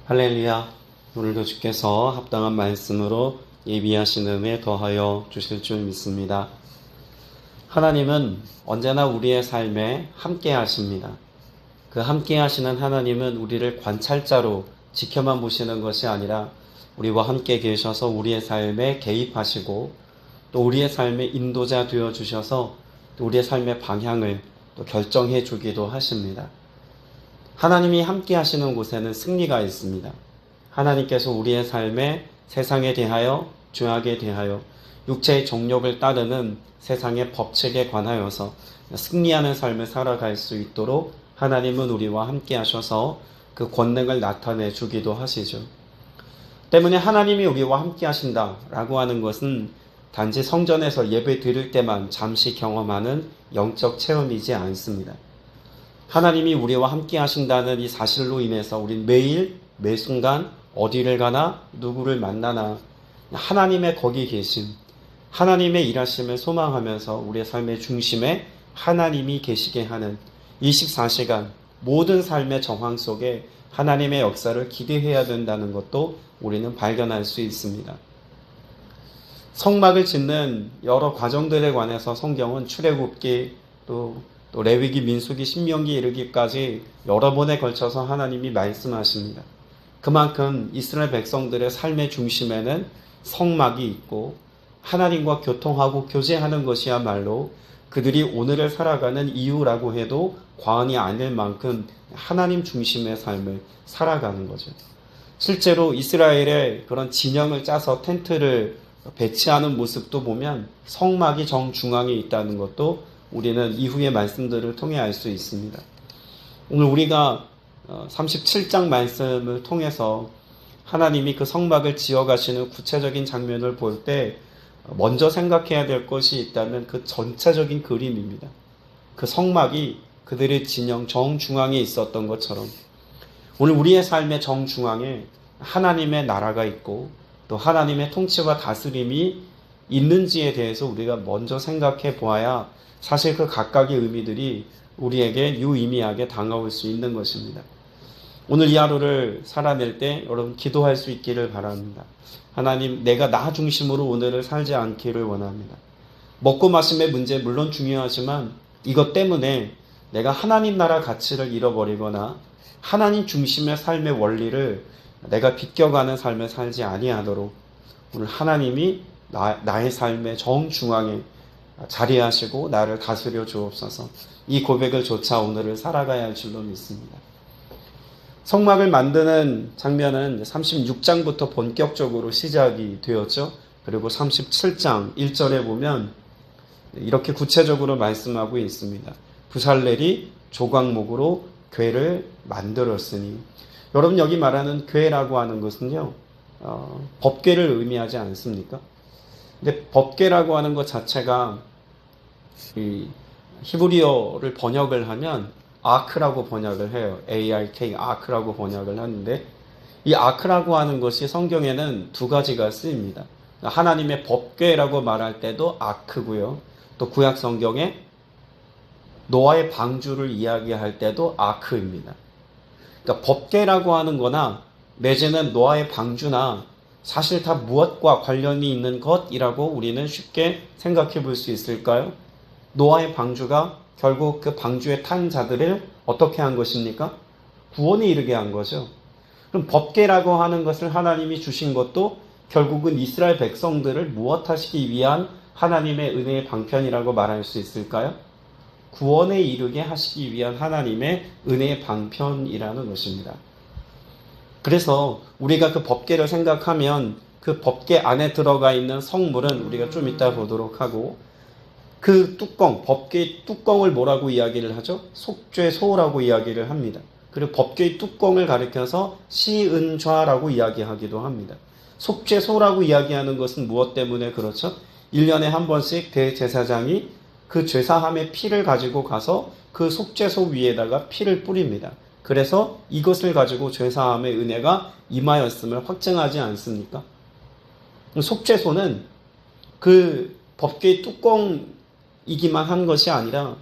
할렐루야. 오늘도 주께서 합당한 말씀으로 예비하신 은혜 더하여 주실 줄 믿습니다. 하나님은 언제나 우리의 삶에 함께 하십니다. 그 함께 하시는 하나님은 우리를 관찰자로 지켜만 보시는 것이 아니라 우리와 함께 계셔서 우리의 삶에 개입하시고 또 우리의 삶의 인도자 되어 주셔서 또 우리의 삶의 방향을 또 결정해 주기도 하십니다. 하나님이 함께 하시는 곳에는 승리가 있습니다. 하나님께서 우리의 삶에 세상에 대하여, 죄악에 대하여, 육체의 정욕을 따르는 세상의 법칙에 관하여서 승리하는 삶을 살아갈 수 있도록 하나님은 우리와 함께 하셔서 그 권능을 나타내 주기도 하시죠. 때문에 하나님이 우리와 함께 하신다라고 하는 것은 단지 성전에서 예배 드릴 때만 잠시 경험하는 영적 체험이지 않습니다. 하나님이 우리와 함께 하신다는 이 사실로 인해서 우린 매일 매 순간 어디를 가나 누구를 만나나 하나님의 거기 계심, 하나님의 일하심을 소망하면서 우리의 삶의 중심에 하나님이 계시게 하는 24시간 모든 삶의 정황 속에 하나님의 역사를 기대해야 된다는 것도 우리는 발견할 수 있습니다. 성막을 짓는 여러 과정들에 관해서 성경은 출애굽기 또 레위기, 민수기, 신명기 이르기까지 여러 번에 걸쳐서 하나님이 말씀하십니다. 그만큼 이스라엘 백성들의 삶의 중심에는 성막이 있고 하나님과 교통하고 교제하는 것이야말로 그들이 오늘을 살아가는 이유라고 해도 과언이 아닐 만큼 하나님 중심의 삶을 살아가는 거죠. 실제로 이스라엘의 그런 진영을 짜서 텐트를 배치하는 모습도 보면 성막이 정중앙에 있다는 것도 우리는 이후의 말씀들을 통해 알 수 있습니다. 오늘 우리가 37장 말씀을 통해서 하나님이 그 성막을 지어가시는 구체적인 장면을 볼 때 먼저 생각해야 될 것이 있다면 그 전체적인 그림입니다. 그 성막이 그들의 진영 정중앙에 있었던 것처럼 오늘 우리의 삶의 정중앙에 하나님의 나라가 있고 또 하나님의 통치와 다스림이 있는지에 대해서 우리가 먼저 생각해 보아야 사실 그 각각의 의미들이 우리에게 유의미하게 다가올 수 있는 것입니다. 오늘 이 하루를 살아낼 때 여러분 기도할 수 있기를 바랍니다. 하나님, 내가 나 중심으로 오늘을 살지 않기를 원합니다. 먹고 마심의 문제 물론 중요하지만 이것 때문에 내가 하나님 나라 가치를 잃어버리거나 하나님 중심의 삶의 원리를 내가 비껴가는 삶을 살지 아니하도록 오늘 하나님이 나의 삶의 정중앙에 자리하시고 나를 다스려 주옵소서. 이 고백을 조차 오늘을 살아가야 할 줄로 믿습니다. 성막을 만드는 장면은 36장부터 본격적으로 시작이 되었죠. 그리고 37장 1절에 보면 이렇게 구체적으로 말씀하고 있습니다. 부살렐이 조각목으로 궤를 만들었으니. 여러분, 여기 말하는 궤라고 하는 것은요, 법궤를 의미하지 않습니까? 근데 법궤라고 하는 것 자체가 이 히브리어를 번역을 하면 아크라고 번역을 해요. ARK, 아크라고 번역을 하는데 이 아크라고 하는 것이 성경에는 두 가지가 쓰입니다. 하나님의 법궤라고 말할 때도 아크고요. 또 구약 성경에 노아의 방주를 이야기할 때도 아크입니다. 그러니까 법궤라고 하는 거나 내지는 노아의 방주나 사실 다 무엇과 관련이 있는 것이라고 우리는 쉽게 생각해 볼 수 있을까요? 노아의 방주가 결국 그 방주에 탄 자들을 어떻게 한 것입니까? 구원에 이르게 한 거죠. 그럼 법궤라고 하는 것을 하나님이 주신 것도 결국은 이스라엘 백성들을 무엇하시기 위한 하나님의 은혜의 방편이라고 말할 수 있을까요? 구원에 이르게 하시기 위한 하나님의 은혜의 방편이라는 것입니다. 그래서 우리가 그 법궤를 생각하면 그 법궤 안에 들어가 있는 성물은 우리가 좀 이따 보도록 하고 그 뚜껑, 법궤의 뚜껑을 뭐라고 이야기를 하죠? 속죄소라고 이야기를 합니다. 그리고 법궤의 뚜껑을 가리켜서 시은좌라고 이야기하기도 합니다. 속죄소라고 이야기하는 것은 무엇 때문에 그렇죠? 1년에 한 번씩 대제사장이 그 죄사함의 피를 가지고 가서 그 속죄소 위에다가 피를 뿌립니다. 그래서 이것을 가지고 죄사함의 은혜가 임하였음을 확증하지 않습니까? 속죄소는 그 법궤의 뚜껑이기만 한 것이 아니라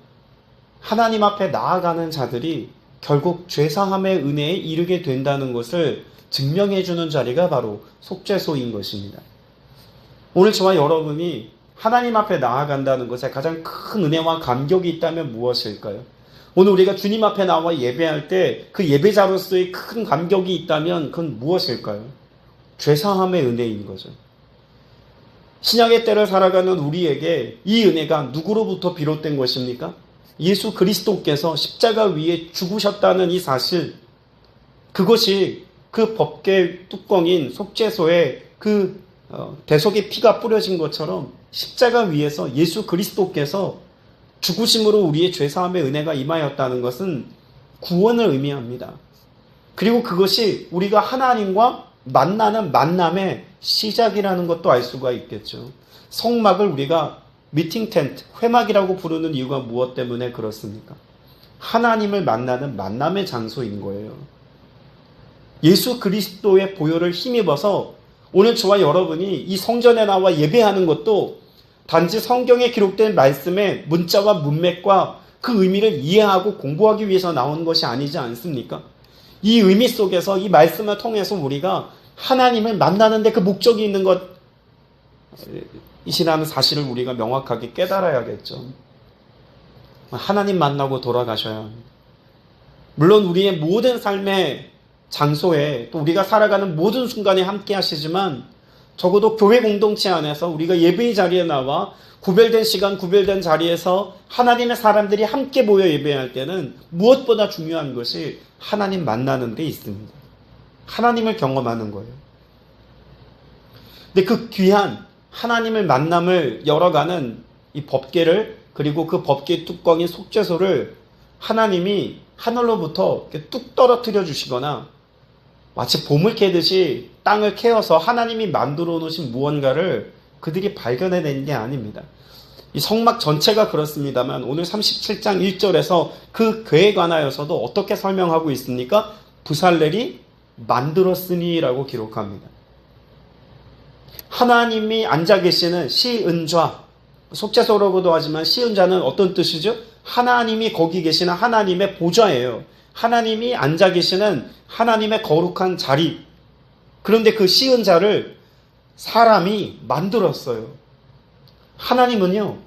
하나님 앞에 나아가는 자들이 결국 죄사함의 은혜에 이르게 된다는 것을 증명해주는 자리가 바로 속죄소인 것입니다. 오늘 저와 여러분이 하나님 앞에 나아간다는 것에 가장 큰 은혜와 감격이 있다면 무엇일까요? 오늘 우리가 주님 앞에 나와 예배할 때 그 예배자로서의 큰 감격이 있다면 그건 무엇일까요? 죄사함의 은혜인 거죠. 신약의 때를 살아가는 우리에게 이 은혜가 누구로부터 비롯된 것입니까? 예수 그리스도께서 십자가 위에 죽으셨다는 이 사실, 그것이 그 법궤 뚜껑인 속죄소에 그 대속의 피가 뿌려진 것처럼 십자가 위에서 예수 그리스도께서 죽으심으로 우리의 죄사함의 은혜가 임하였다는 것은 구원을 의미합니다. 그리고 그것이 우리가 하나님과 만나는 만남의 시작이라는 것도 알 수가 있겠죠. 성막을 우리가 미팅 텐트, 회막이라고 부르는 이유가 무엇 때문에 그렇습니까? 하나님을 만나는 만남의 장소인 거예요. 예수 그리스도의 보혈을 힘입어서 오늘 저와 여러분이 이 성전에 나와 예배하는 것도 단지 성경에 기록된 말씀의 문자와 문맥과 그 의미를 이해하고 공부하기 위해서 나온 것이 아니지 않습니까? 이 의미 속에서 이 말씀을 통해서 우리가 하나님을 만나는데 그 목적이 있는 것이라는 사실을 우리가 명확하게 깨달아야겠죠. 하나님 만나고 돌아가셔야 합니다. 물론 우리의 모든 삶의 장소에 또 우리가 살아가는 모든 순간에 함께 하시지만 적어도 교회 공동체 안에서 우리가 예배의 자리에 나와 구별된 시간, 구별된 자리에서 하나님의 사람들이 함께 모여 예배할 때는 무엇보다 중요한 것이 하나님 만나는 데 있습니다. 하나님을 경험하는 거예요. 근데 그 귀한 하나님을 만남을 열어가는 이 법궤를, 그리고 그 법궤 뚜껑인 속죄소를 하나님이 하늘로부터 이렇게 뚝 떨어뜨려 주시거나 마치 봄을 캐듯이 땅을 캐어서 하나님이 만들어 놓으신 무언가를 그들이 발견해낸 게 아닙니다. 이 성막 전체가 그렇습니다만 오늘 37장 1절에서 그 궤에 관하여서도 어떻게 설명하고 있습니까? 부살렐이 만들었으니라고 기록합니다. 하나님이 앉아 계시는 시은좌, 속죄소라고도 하지만 시은좌는 어떤 뜻이죠? 하나님이 거기 계시는 하나님의 보좌예요. 하나님이 앉아 계시는 하나님의 거룩한 자리. 그런데 그 시은자를 사람이 만들었어요. 하나님은요,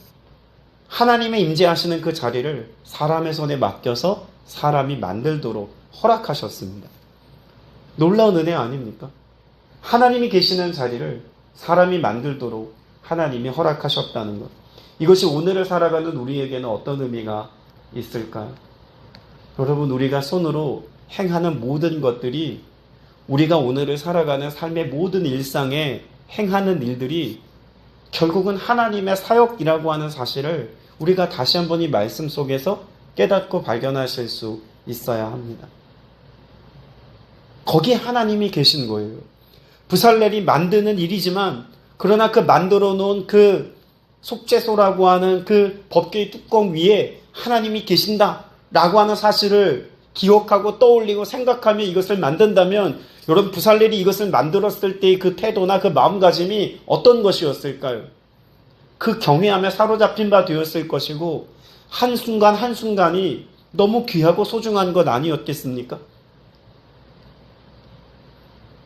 하나님의 임재하시는 그 자리를 사람의 손에 맡겨서 사람이 만들도록 허락하셨습니다. 놀라운 은혜 아닙니까? 하나님이 계시는 자리를 사람이 만들도록 하나님이 허락하셨다는 것. 이것이 오늘을 살아가는 우리에게는 어떤 의미가 있을까요? 여러분, 우리가 손으로 행하는 모든 것들이, 우리가 오늘을 살아가는 삶의 모든 일상에 행하는 일들이 결국은 하나님의 사역이라고 하는 사실을 우리가 다시 한번 이 말씀 속에서 깨닫고 발견하실 수 있어야 합니다. 거기에 하나님이 계신 거예요. 부살렐이 만드는 일이지만, 그러나 그 만들어 놓은 그 속죄소라고 하는 그 법궤의 뚜껑 위에 하나님이 계신다라고 하는 사실을 기억하고 떠올리고 생각하며 이것을 만든다면, 여러분, 부살렐이 이것을 만들었을 때의 그 태도나 그 마음가짐이 어떤 것이었을까요? 그 경외함에 사로잡힌 바 되었을 것이고, 한순간 한순간이 너무 귀하고 소중한 것 아니었겠습니까?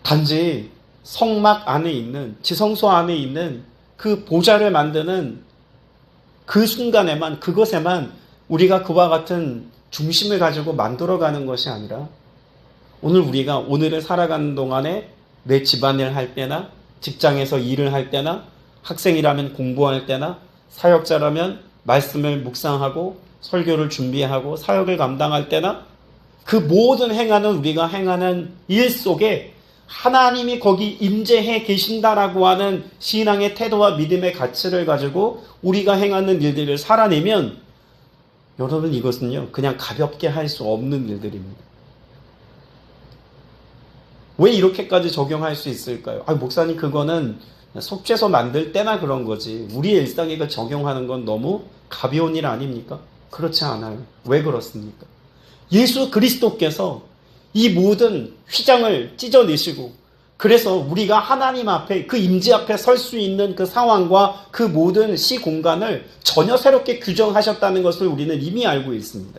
단지 성막 안에 있는, 지성소 안에 있는 그 보좌를 만드는 그 순간에만, 그것에만 우리가 그와 같은 중심을 가지고 만들어가는 것이 아니라, 오늘 우리가 오늘을 살아가는 동안에 내 집안일 할 때나, 직장에서 일을 할 때나, 학생이라면 공부할 때나, 사역자라면 말씀을 묵상하고 설교를 준비하고 사역을 감당할 때나, 그 모든 행하는 우리가 행하는 일 속에 하나님이 거기 임재해 계신다라고 하는 신앙의 태도와 믿음의 가치를 가지고 우리가 행하는 일들을 살아내면, 여러분, 이것은요 그냥 가볍게 할 수 없는 일들입니다. 왜 이렇게까지 적용할 수 있을까요? 목사님, 그거는 속죄소 만들 때나 그런 거지, 우리의 일상에 그 적용하는 건 너무 가벼운 일 아닙니까? 그렇지 않아요. 왜 그렇습니까? 예수 그리스도께서 이 모든 휘장을 찢어내시고, 그래서 우리가 하나님 앞에, 그 임재 앞에 설 수 있는 그 상황과 그 모든 시공간을 전혀 새롭게 규정하셨다는 것을 우리는 이미 알고 있습니다.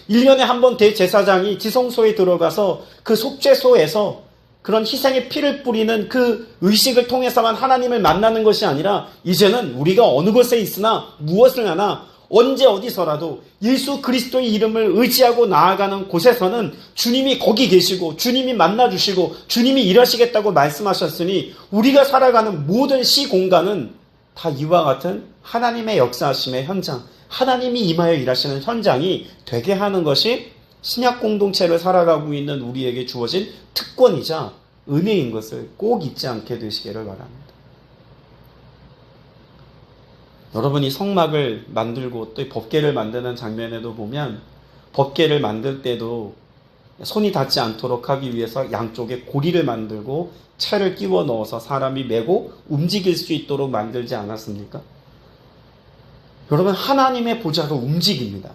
1년에 한 번 대제사장이 지성소에 들어가서 그 속죄소에서 그런 희생의 피를 뿌리는 그 의식을 통해서만 하나님을 만나는 것이 아니라 이제는 우리가 어느 곳에 있으나 무엇을 하나 언제 어디서라도 예수 그리스도의 이름을 의지하고 나아가는 곳에서는 주님이 거기 계시고 주님이 만나주시고 주님이 일하시겠다고 말씀하셨으니 우리가 살아가는 모든 시공간은 다 이와 같은 하나님의 역사하심의 현장, 하나님이 임하여 일하시는 현장이 되게 하는 것이 신약 공동체를 살아가고 있는 우리에게 주어진 특권이자 은혜인 것을 꼭 잊지 않게 되시기를 바랍니다. 여러분이 성막을 만들고 또 법궤를 만드는 장면에도 보면 법궤를 만들 때도 손이 닿지 않도록 하기 위해서 양쪽에 고리를 만들고 채를 끼워 넣어서 사람이 메고 움직일 수 있도록 만들지 않았습니까? 여러분, 하나님의 보좌로 움직입니다.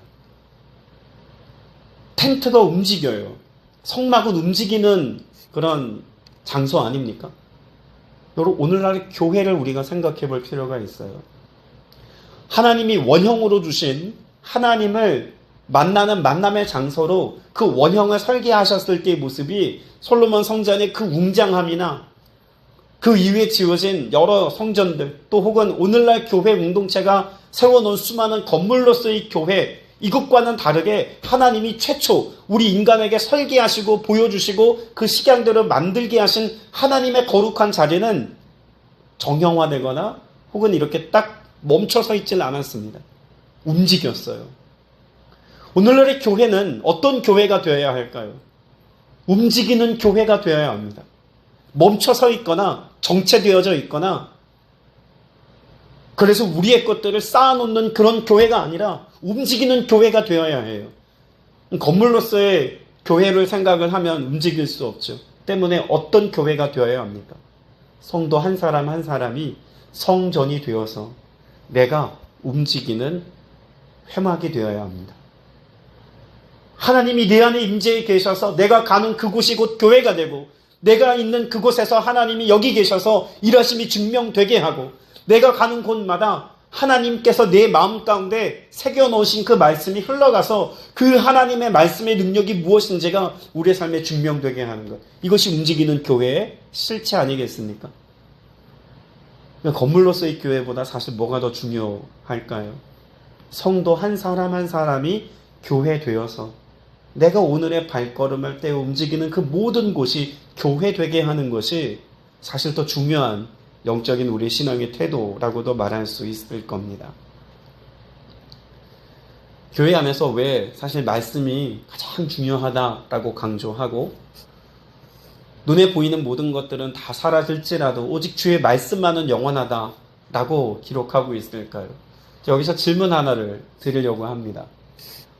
텐트가 움직여요. 성막은 움직이는 그런 장소 아닙니까? 여러분, 오늘날 교회를 우리가 생각해 볼 필요가 있어요. 하나님이 원형으로 주신 하나님을 만나는 만남의 장소로 그 원형을 설계하셨을 때의 모습이 솔로몬 성전의 그 웅장함이나 그 이후에 지어진 여러 성전들 또 혹은 오늘날 교회 공동체가 세워놓은 수많은 건물로서의 교회, 이것과는 다르게 하나님이 최초 우리 인간에게 설계하시고 보여주시고 그 식양들을 만들게 하신 하나님의 거룩한 자리는 정형화되거나 혹은 이렇게 딱 멈춰서 있지는 않았습니다. 움직였어요. 오늘날의 교회는 어떤 교회가 되어야 할까요? 움직이는 교회가 되어야 합니다. 멈춰서 있거나 정체되어져 있거나 그래서 우리의 것들을 쌓아놓는 그런 교회가 아니라 움직이는 교회가 되어야 해요. 건물로서의 교회를 생각을 하면 움직일 수 없죠. 때문에 어떤 교회가 되어야 합니까? 성도 한 사람 한 사람이 성전이 되어서 내가 움직이는 회막이 되어야 합니다. 하나님이 내 안에 임재해 계셔서 내가 가는 그곳이 곧 교회가 되고 내가 있는 그곳에서 하나님이 여기 계셔서 일하심이 증명되게 하고 내가 가는 곳마다 하나님께서 내 마음 가운데 새겨놓으신 그 말씀이 흘러가서 그 하나님의 말씀의 능력이 무엇인지가 우리의 삶에 증명되게 하는 것. 이것이 움직이는 교회의 실체 아니겠습니까? 건물로서의 교회보다 사실 뭐가 더 중요할까요? 성도 한 사람 한 사람이 교회 되어서 내가 오늘의 발걸음을 떼어 움직이는 그 모든 곳이 교회 되게 하는 것이 사실 더 중요한 영적인 우리 신앙의 태도라고도 말할 수 있을 겁니다. 교회 안에서 왜 사실 말씀이 가장 중요하다라고 강조하고 눈에 보이는 모든 것들은 다 사라질지라도 오직 주의 말씀만은 영원하다라고 기록하고 있을까요? 여기서 질문 하나를 드리려고 합니다.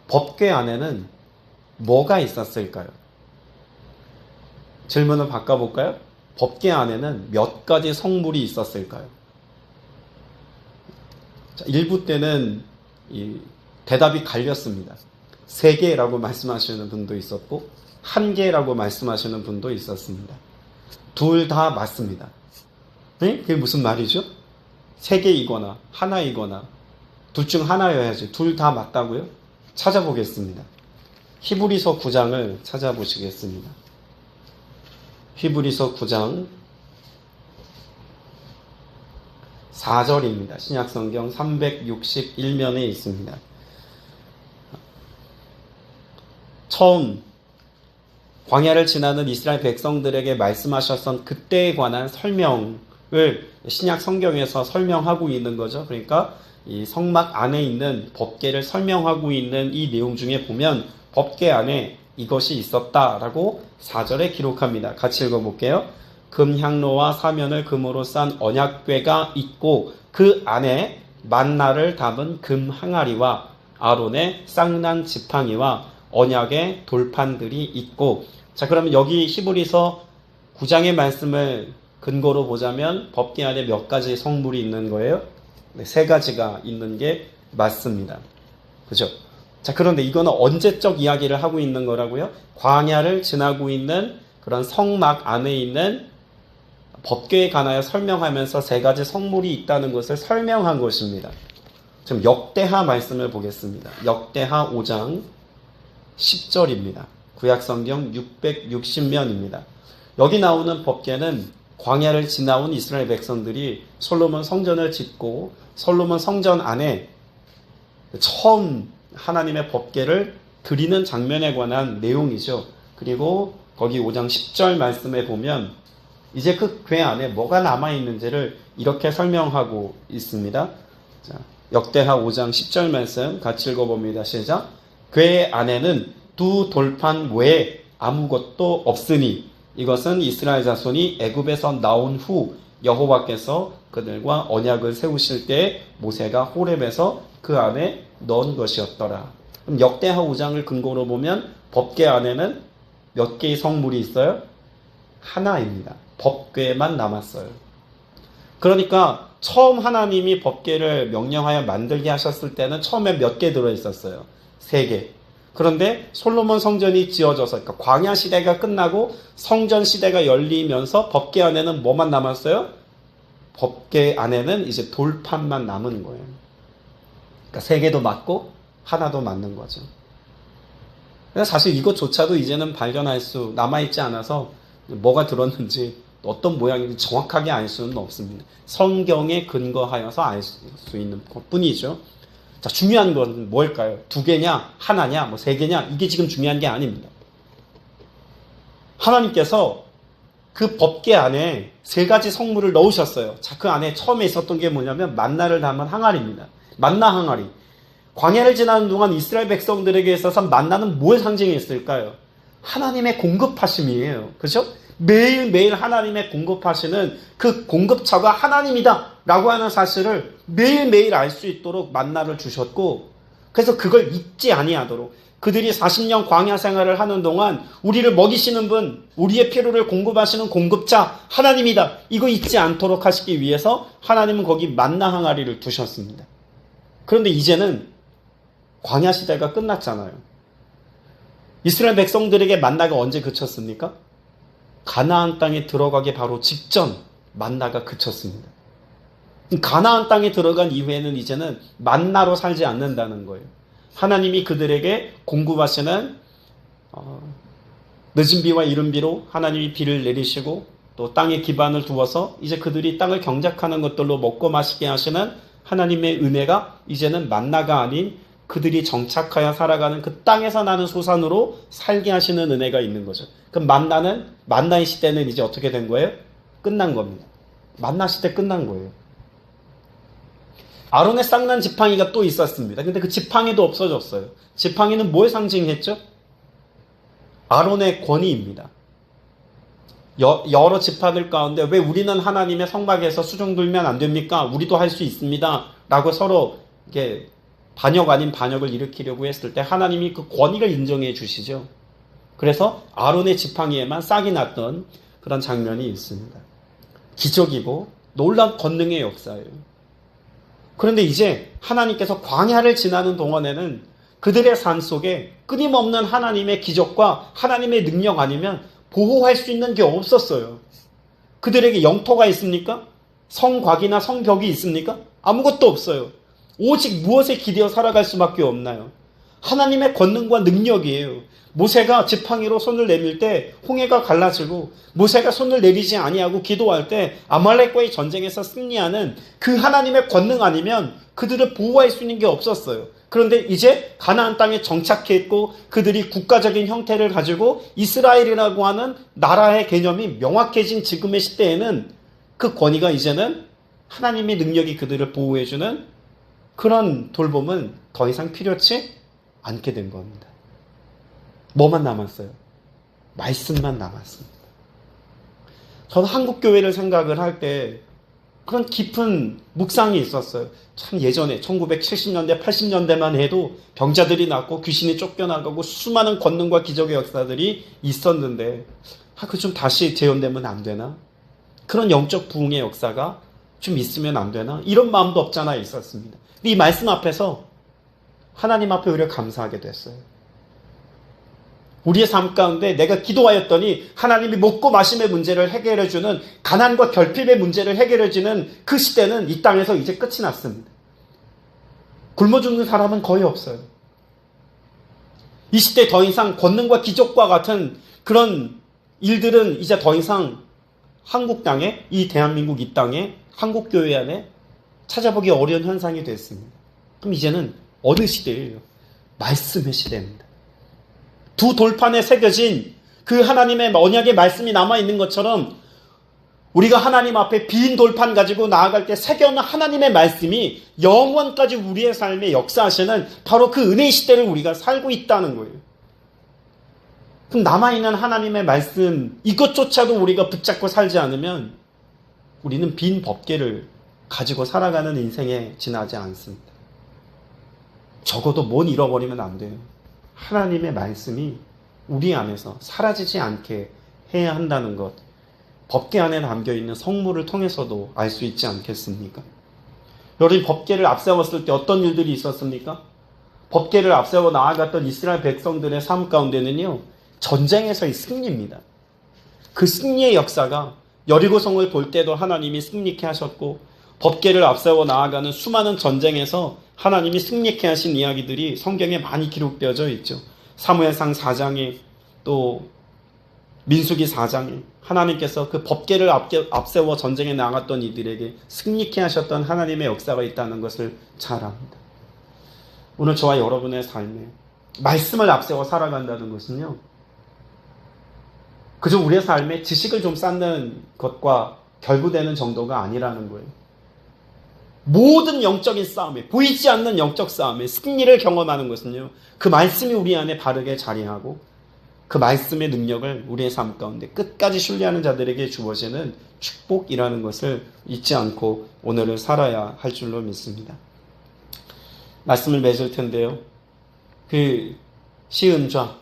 법궤 안에는 뭐가 있었을까요? 질문을 바꿔볼까요? 법궤 안에는 몇 가지 성물이 있었을까요? 자, 일부 때는 대답이 갈렸습니다. 3개라고 말씀하시는 분도 있었고 1개라고 말씀하시는 분도 있었습니다. 둘 다 맞습니다. 네? 그게 무슨 말이죠? 3개이거나 하나이거나 둘 중 하나여야지. 둘 다 맞다고요? 찾아보겠습니다. 히브리서 9장을 찾아보시겠습니다. 히브리서 9장 4절입니다. 신약성경 361면에 있습니다. 처음 광야를 지나는 이스라엘 백성들에게 말씀하셨던 그때에 관한 설명을 신약 성경에서 설명하고 있는 거죠. 그러니까 이 성막 안에 있는 법궤를 설명하고 있는 이 내용 중에 보면 법궤 안에 이것이 있었다라고 4절에 기록합니다. 같이 읽어볼게요. 금향로와 사면을 금으로 싼 언약궤가 있고 그 안에 만나를 담은 금 항아리와 아론의 쌍난 지팡이와 언약의 돌판들이 있고, 자, 그러면 여기 히브리서 9장의 말씀을 근거로 보자면 법궤 안에 몇 가지 성물이 있는 거예요? 네, 3가지가 있는 게 맞습니다. 그죠? 자, 그런데 이거는 언제적 이야기를 하고 있는 거라고요? 광야를 지나고 있는 그런 성막 안에 있는 법궤에 관하여 설명하면서 3가지 성물이 있다는 것을 설명한 것입니다. 지금 역대하 말씀을 보겠습니다. 역대하 5장 10절입니다. 구약성경 660면입니다. 여기 나오는 법궤는 광야를 지나온 이스라엘 백성들이 솔로몬 성전을 짓고 솔로몬 성전 안에 처음 하나님의 법궤를 드리는 장면에 관한 내용이죠. 그리고 거기 5장 10절 말씀에 보면 이제 그 궤 안에 뭐가 남아있는지를 이렇게 설명하고 있습니다. 자, 역대하 5장 10절 말씀 같이 읽어봅니다. 시작. 궤 안에는 두 돌판 외에 아무것도 없으니 이것은 이스라엘 자손이 애굽에서 나온 후 여호와께서 그들과 언약을 세우실 때 모세가 호렙에서 그 안에 넣은 것이었더라. 그럼 역대하 5장을 근거로 보면 법궤 안에는 몇 개의 성물이 있어요? 하나입니다. 법궤만 남았어요. 그러니까 처음 하나님이 법궤를 명령하여 만들게 하셨을 때는 처음에 몇 개 들어있었어요? 3개. 그런데 솔로몬 성전이 지어져서 그러니까 광야 시대가 끝나고 성전 시대가 열리면서 법궤 안에는 뭐만 남았어요? 법궤 안에는 이제 돌판만 남은 거예요. 그러니까 3개도 맞고 하나도 맞는 거죠. 사실 이것조차도 이제는 발견할 수 남아있지 않아서 뭐가 들었는지 어떤 모양인지 정확하게 알 수는 없습니다. 성경에 근거하여서 알 수 있는 것뿐이죠. 자, 중요한 건 뭘까요? 2개냐, 하나냐, 3개냐, 이게 지금 중요한 게 아닙니다. 하나님께서 그 법궤 안에 3가지 성물을 넣으셨어요. 자, 그 안에 처음에 있었던 게 뭐냐면 만나를 담은 항아리입니다. 만나 항아리. 광야를 지나는 동안 이스라엘 백성들에게 있어서 만나는 뭘 상징했을까요? 하나님의 공급하심이에요. 그렇죠? 매일매일 하나님의 공급하시는 그 공급처가 하나님이다 라고 하는 사실을 매일매일 알 수 있도록 만나를 주셨고, 그래서 그걸 잊지 아니하도록 그들이 40년 광야 생활을 하는 동안 우리를 먹이시는 분, 우리의 필요를 공급하시는 공급자 하나님이다, 이거 잊지 않도록 하시기 위해서 하나님은 거기 만나 항아리를 두셨습니다. 그런데 이제는 광야 시대가 끝났잖아요. 이스라엘 백성들에게 만나가 언제 그쳤습니까? 가나안 땅에 들어가기 바로 직전 만나가 그쳤습니다. 가나안 땅에 들어간 이후에는 이제는 만나로 살지 않는다는 거예요. 하나님이 그들에게 공급하시는 늦은 비와 이른 비로 하나님이 비를 내리시고 또 땅에 기반을 두어서 이제 그들이 땅을 경작하는 것들로 먹고 마시게 하시는 하나님의 은혜가 이제는 만나가 아닌 그들이 정착하여 살아가는 그 땅에서 나는 소산으로 살게 하시는 은혜가 있는 거죠. 그럼 만나의 시대는 이제 어떻게 된 거예요? 끝난 겁니다. 만나 시대 끝난 거예요. 아론의 쌍난 지팡이가 또 있었습니다. 근데 그 지팡이도 없어졌어요. 지팡이는 뭘 상징했죠? 아론의 권위입니다. 여러 지파들 가운데 왜 우리는 하나님의 성막에서 수종 들면 안 됩니까? 우리도 할 수 있습니다. 라고 서로 이렇게 반역 아닌 반역을 일으키려고 했을 때 하나님이 그 권위를 인정해 주시죠. 그래서 아론의 지팡이에만 싹이 났던 그런 장면이 있습니다. 기적이고 놀라운 권능의 역사예요. 그런데 이제 하나님께서 광야를 지나는 동안에는 그들의 삶 속에 끊임없는 하나님의 기적과 하나님의 능력 아니면 보호할 수 있는 게 없었어요. 그들에게 영토가 있습니까? 성곽이나 성벽이 있습니까? 아무것도 없어요. 오직 무엇에 기대어 살아갈 수밖에 없나요? 하나님의 권능과 능력이에요. 모세가 지팡이로 손을 내밀 때 홍해가 갈라지고 모세가 손을 내리지 아니하고 기도할 때 아말렉과의 전쟁에서 승리하는 그 하나님의 권능 아니면 그들을 보호할 수 있는 게 없었어요. 그런데 이제 가나안 땅에 정착했고 그들이 국가적인 형태를 가지고 이스라엘이라고 하는 나라의 개념이 명확해진 지금의 시대에는 그 권위가 이제는 하나님의 능력이 그들을 보호해주는 그런 돌봄은 더 이상 필요치 않게 된 겁니다. 뭐만 남았어요? 말씀만 남았습니다. 저는 한국교회를 생각을 할 때 그런 깊은 묵상이 있었어요. 참 예전에 1970년대, 80년대만 해도 병자들이 낫고 귀신이 쫓겨나가고 수많은 권능과 기적의 역사들이 있었는데 그 좀 다시 재현되면 안 되나? 그런 영적 부흥의 역사가 좀 있으면 안 되나? 이런 마음도 없잖아 있었습니다. 근데 이 말씀 앞에서 하나님 앞에 오히려 감사하게 됐어요. 우리의 삶 가운데 내가 기도하였더니 하나님이 먹고 마심의 문제를 해결해주는, 가난과 결핍의 문제를 해결해주는 그 시대는 이 땅에서 이제 끝이 났습니다. 굶어 죽는 사람은 거의 없어요. 이 시대 더 이상 권능과 기적과 같은 그런 일들은 이제 더 이상 한국 땅에, 이 대한민국 이 땅에, 한국 교회 안에 찾아보기 어려운 현상이 됐습니다. 그럼 이제는 어느 시대예요? 말씀의 시대입니다. 두 돌판에 새겨진 그 하나님의 언약의 말씀이 남아있는 것처럼 우리가 하나님 앞에 빈 돌판 가지고 나아갈 때 새겨놓은 하나님의 말씀이 영원까지 우리의 삶에 역사하시는 바로 그 은혜의 시대를 우리가 살고 있다는 거예요. 그럼 남아있는 하나님의 말씀 이것조차도 우리가 붙잡고 살지 않으면 우리는 빈 법궤를 가지고 살아가는 인생에 지나지 않습니다. 적어도 뭘 잃어버리면 안 돼요. 하나님의 말씀이 우리 안에서 사라지지 않게 해야 한다는 것, 법궤 안에 담겨있는 성물을 통해서도 알 수 있지 않겠습니까? 여러분, 법궤를 앞세웠을 때 어떤 일들이 있었습니까? 법궤를 앞세워 나아갔던 이스라엘 백성들의 삶 가운데는요, 전쟁에서의 승리입니다. 그 승리의 역사가 여리고성을 볼 때도 하나님이 승리케 하셨고, 법궤를 앞세워 나아가는 수많은 전쟁에서 하나님이 승리케 하신 이야기들이 성경에 많이 기록되어져 있죠. 사무엘상 4장에 또 민수기 4장에 하나님께서 그 법궤를 앞세워 전쟁에 나갔던 이들에게 승리케 하셨던 하나님의 역사가 있다는 것을 잘 압니다. 오늘 저와 여러분의 삶에 말씀을 앞세워 살아간다는 것은요, 그저 우리의 삶에 지식을 좀 쌓는 것과 결부되는 정도가 아니라는 거예요. 모든 영적인 싸움에, 보이지 않는 영적 싸움에 승리를 경험하는 것은요, 그 말씀이 우리 안에 바르게 자리하고 그 말씀의 능력을 우리의 삶 가운데 끝까지 신뢰하는 자들에게 주어지는 축복이라는 것을 잊지 않고 오늘을 살아야 할 줄로 믿습니다. 말씀을 맺을 텐데요, 그 시은좌,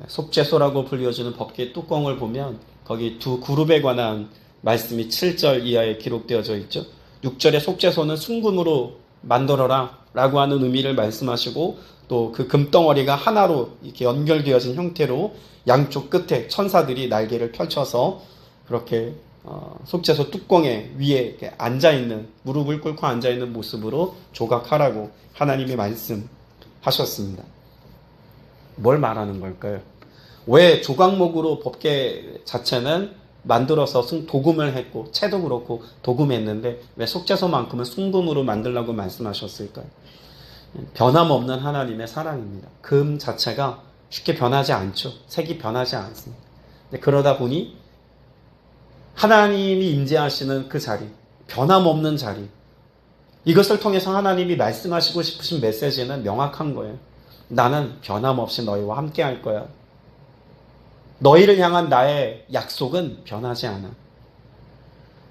속죄소라고 불려주는 법궤 뚜껑을 보면 거기 두 그룹에 관한 말씀이 7절 이하에 기록되어져 있죠. 6절에 속죄소는 순금으로 만들어라 라고 하는 의미를 말씀하시고, 또 그 금덩어리가 하나로 이렇게 연결되어진 형태로 양쪽 끝에 천사들이 날개를 펼쳐서 그렇게 속죄소 뚜껑에 위에 이렇게 앉아있는, 무릎을 꿇고 앉아있는 모습으로 조각하라고 하나님이 말씀하셨습니다. 뭘 말하는 걸까요? 왜 조각목으로 법궤 자체는 만들어서 도금을 했고, 채도 그렇고 도금했는데 왜 속죄소만큼은 순금으로 만들라고 말씀하셨을까요? 변함없는 하나님의 사랑입니다. 금 자체가 쉽게 변하지 않죠. 색이 변하지 않습니다. 그러다 보니 하나님이 임재하시는 그 자리, 변함없는 자리, 이것을 통해서 하나님이 말씀하시고 싶으신 메시지는 명확한 거예요. 나는 변함없이 너희와 함께 할 거야. 너희를 향한 나의 약속은 변하지 않아.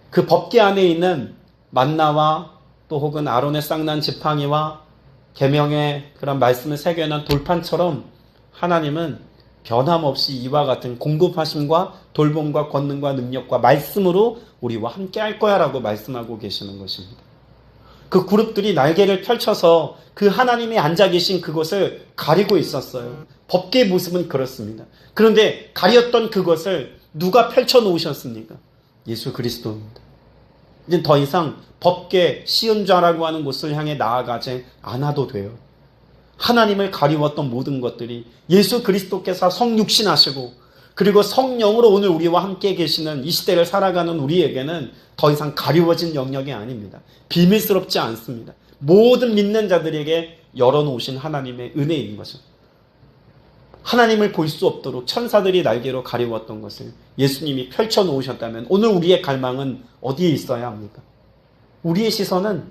그 법궤 안에 있는 만나와 또 혹은 아론의 쌍난 지팡이와 계명의 그런 말씀을 새겨놓은 돌판처럼 하나님은 변함없이 이와 같은 공급하심과 돌봄과 권능과 능력과 말씀으로 우리와 함께 할 거야 라고 말씀하고 계시는 것입니다. 그 그룹들이 날개를 펼쳐서 그 하나님이 앉아 계신 그곳을 가리고 있었어요. 법궤의 모습은 그렇습니다. 그런데 가렸던 그것을 누가 펼쳐 놓으셨습니까? 예수 그리스도입니다. 이제 더 이상 법궤 시은좌라고 하는 곳을 향해 나아가지 않아도 돼요. 하나님을 가리웠던 모든 것들이 예수 그리스도께서 성육신하시고 그리고 성령으로 오늘 우리와 함께 계시는 이 시대를 살아가는 우리에게는 더 이상 가리워진 영역이 아닙니다. 비밀스럽지 않습니다. 모든 믿는 자들에게 열어놓으신 하나님의 은혜인 거죠. 하나님을 볼 수 없도록 천사들이 날개로 가리웠던 것을 예수님이 펼쳐놓으셨다면 오늘 우리의 갈망은 어디에 있어야 합니까? 우리의 시선은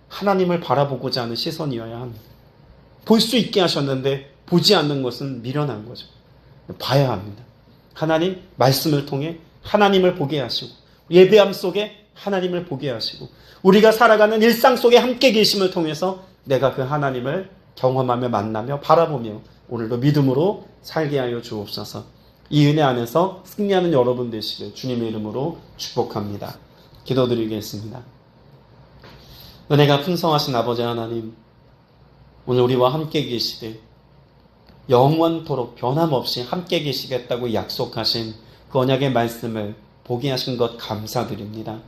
하나님을 바라보고자 하는 시선이어야 합니다. 볼 수 있게 하셨는데 보지 않는 것은 미련한 거죠. 봐야 합니다. 하나님 말씀을 통해 하나님을 보게 하시고 예배함 속에 하나님을 보게 하시고 우리가 살아가는 일상 속에 함께 계심을 통해서 내가 그 하나님을 경험하며 만나며 바라보며 오늘도 믿음으로 살게 하여 주옵소서. 이 은혜 안에서 승리하는 여러분 되시길 주님의 이름으로 축복합니다. 기도드리겠습니다. 은혜가 풍성하신 아버지 하나님, 오늘 우리와 함께 계시되 영원토록 변함없이 함께 계시겠다고 약속하신 그 언약의 말씀을 보게 하신 것 감사드립니다.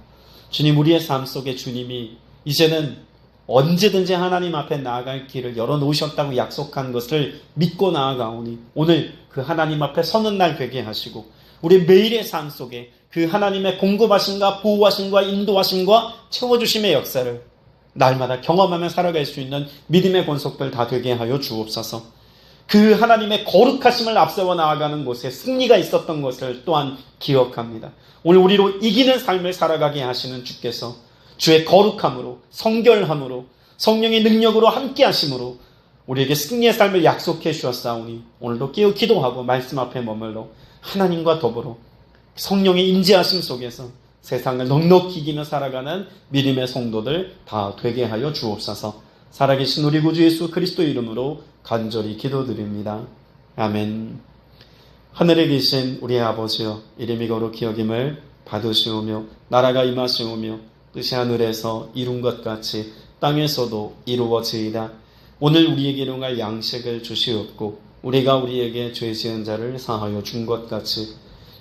주님, 우리의 삶 속에 주님이 이제는 언제든지 하나님 앞에 나아갈 길을 열어놓으셨다고 약속한 것을 믿고 나아가오니 오늘 그 하나님 앞에 서는 날 되게 하시고 우리 매일의 삶 속에 그 하나님의 공급하심과 보호하심과 인도하심과 채워주심의 역사를 날마다 경험하며 살아갈 수 있는 믿음의 권속들 다 되게 하여 주옵소서. 그 하나님의 거룩하심을 앞세워 나아가는 곳에 승리가 있었던 것을 또한 기억합니다. 오늘 우리로 이기는 삶을 살아가게 하시는 주께서 주의 거룩함으로 성결함으로 성령의 능력으로 함께 하심으로 우리에게 승리의 삶을 약속해 주었사오니 오늘도 깨어 기도하고 말씀 앞에 머물러 하나님과 더불어 성령의 임재하심 속에서 세상을 넉넉히 이기며 살아가는 믿음의 성도들 다 되게 하여 주옵소서. 살아계신 우리 구주 예수 그리스도 이름으로 간절히 기도드립니다. 아멘. 하늘에 계신 우리 아버지여, 이름이 거룩히 여김을 받으시오며 나라가 임하시오며 뜻이 하늘에서 이룬 것 같이 땅에서도 이루어지이다. 오늘 우리에게 일용할 양식을 주시옵고 우리가 우리에게 죄 지은 자를 사하여 준 것 같이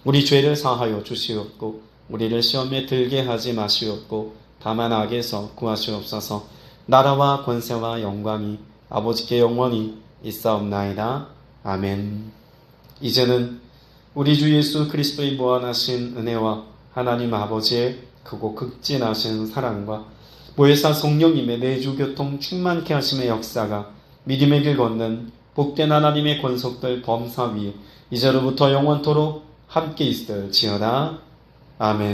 우리 죄를 사하여 주시옵고 우리를 시험에 들게 하지 마시옵고 다만 악에서 구하시옵소서. 나라와 권세와 영광이 아버지께 영원히 있사옵나이다. 아멘. 이제는 우리 주 예수 그리스도의 무한하신 은혜와 하나님 아버지의 크고 극진하신 사랑과 보혜사 성령님의 내주교통 충만케 하심의 역사가 믿음의 길 걷는 복된 하나님의 권속들 범사 위에 이제로부터 영원토록 함께 있을지어다. 아멘.